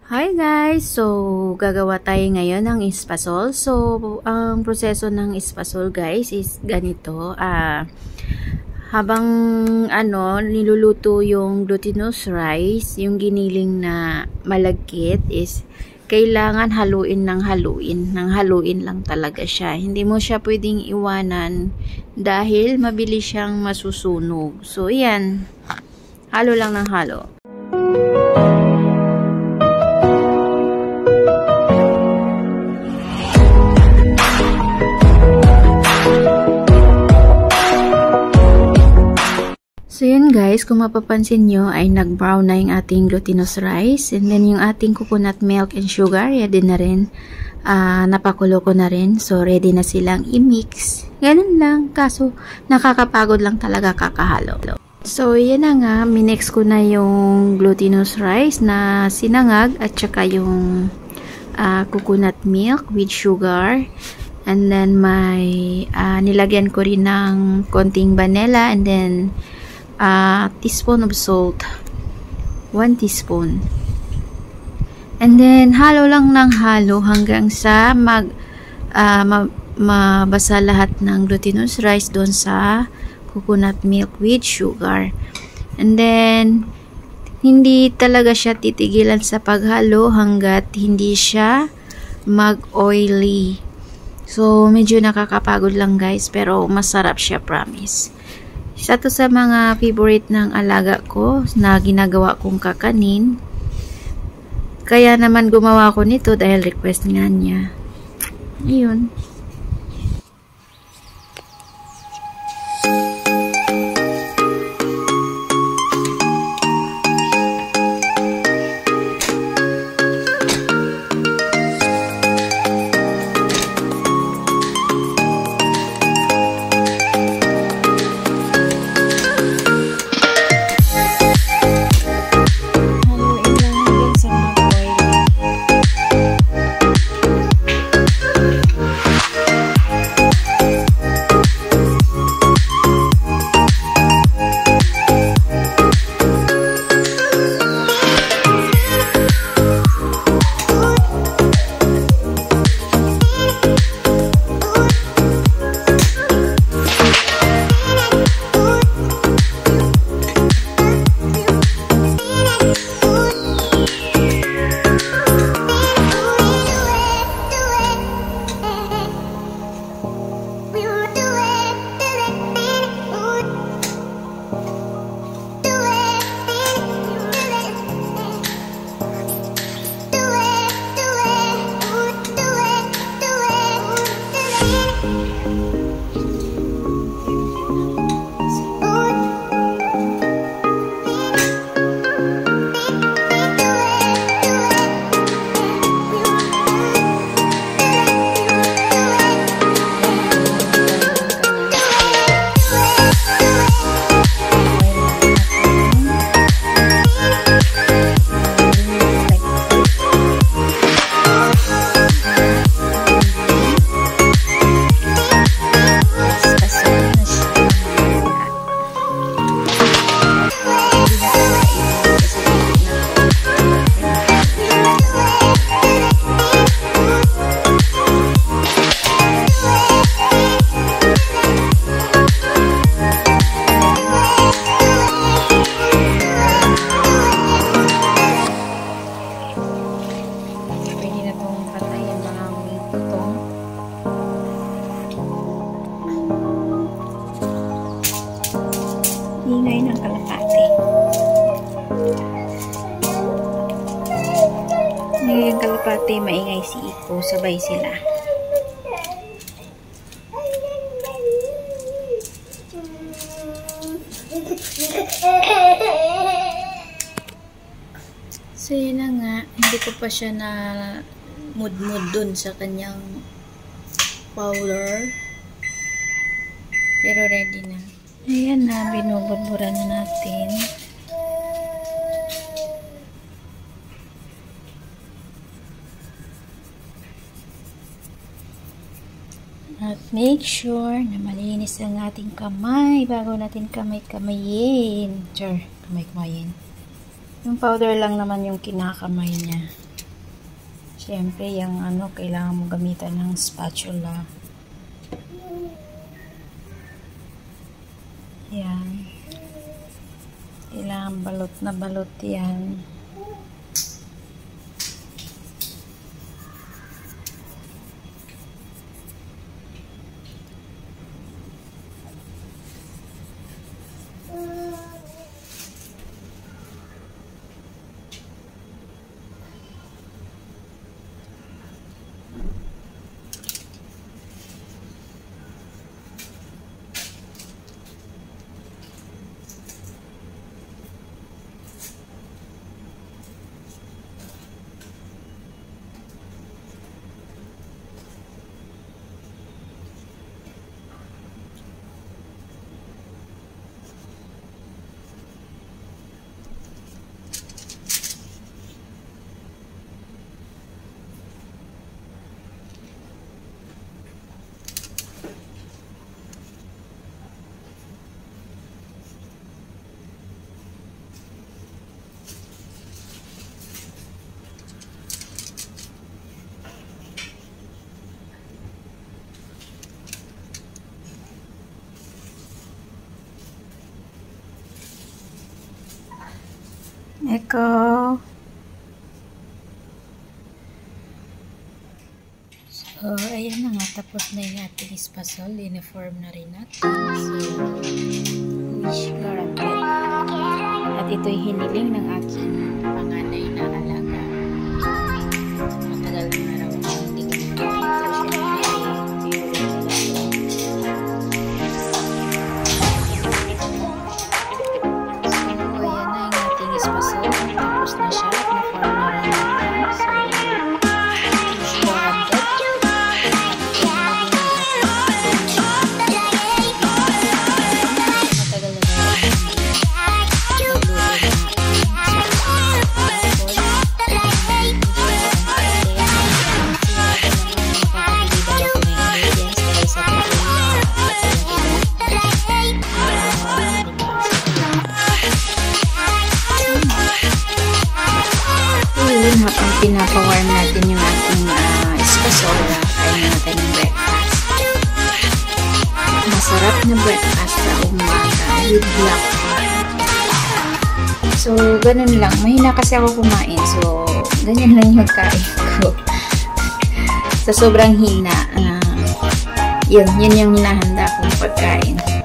Hi guys! So, gagawa tayo ngayon ng espasol. So, ang proseso ng espasol guys is ganito. Habang niluluto yung glutinous rice, yung giniling na malagkit is kailangan haluin ng haluin. Nang haluin lang talaga siya. Hindi mo siya pwedeng iwanan dahil mabilis siyang masusunog. So, yan. Halo lang ng halo. So yun guys, kung mapapansin nyo ay nag-brown na yung ating glutinous rice. And then yung ating coconut milk and sugar, ready na rin. Napakulo ko na rin. So ready na silang i-mix. Ganun lang. Kaso nakakapagod lang talaga kakahalo. So yan na nga, minix ko na yung glutinous rice na sinangag at saka yung coconut milk with sugar. And then may nilagyan ko rin ng konting vanilla and then teaspoon of salt, 1 teaspoon, and then halo lang ng halo hanggang sa mabasa lahat ng glutinous rice doon sa coconut milk with sugar. And then hindi talaga siya titigilan sa paghalo hanggat hindi siya mag-oily. So medyo nakakapagod lang guys, pero masarap siya, promise. Isa to sa mga favorite ng alaga ko na ginagawa kong kakanin. Kaya naman gumawa ko nito dahil request nga niya. Ayun. Ingay ng kalapati. Ingay ng kalapati, maingay si Iko, sabay sila. So yun na nga, hindi ko pa siya na mood dun sa kanyang powder. Pero ready na. Ayan na, binubudburan na natin. At make sure na malinis ang ating kamay bago natin kamay-kamayin. Kamay-kamayin. Yung powder lang naman yung kinakamay niya. Siyempre, yung ano, kailangan mo gamitan ng spatula. Yan. Kailangan balot na balot yan. Eko. So, ayan na nga. Tapos na yung ating espasol. Uniform na rin natin. So, wish guaranteed. At ito'y hiniling ng aking panganay na alaga. Matagal na araw ako hindi ko tapos na siya at na-form na rin natin. So, wish guaranteed. Matagal na rin habang pinapawarm natin yung ating espasol, kain natin ng breakfast. Masarap na breakfast sa umaga with black coffee. So, ganun lang. Mahina kasi ako kumain. So, ganyan lang yung kain ko. Sa sobrang hina, yun yung hinahanda kong pagkain.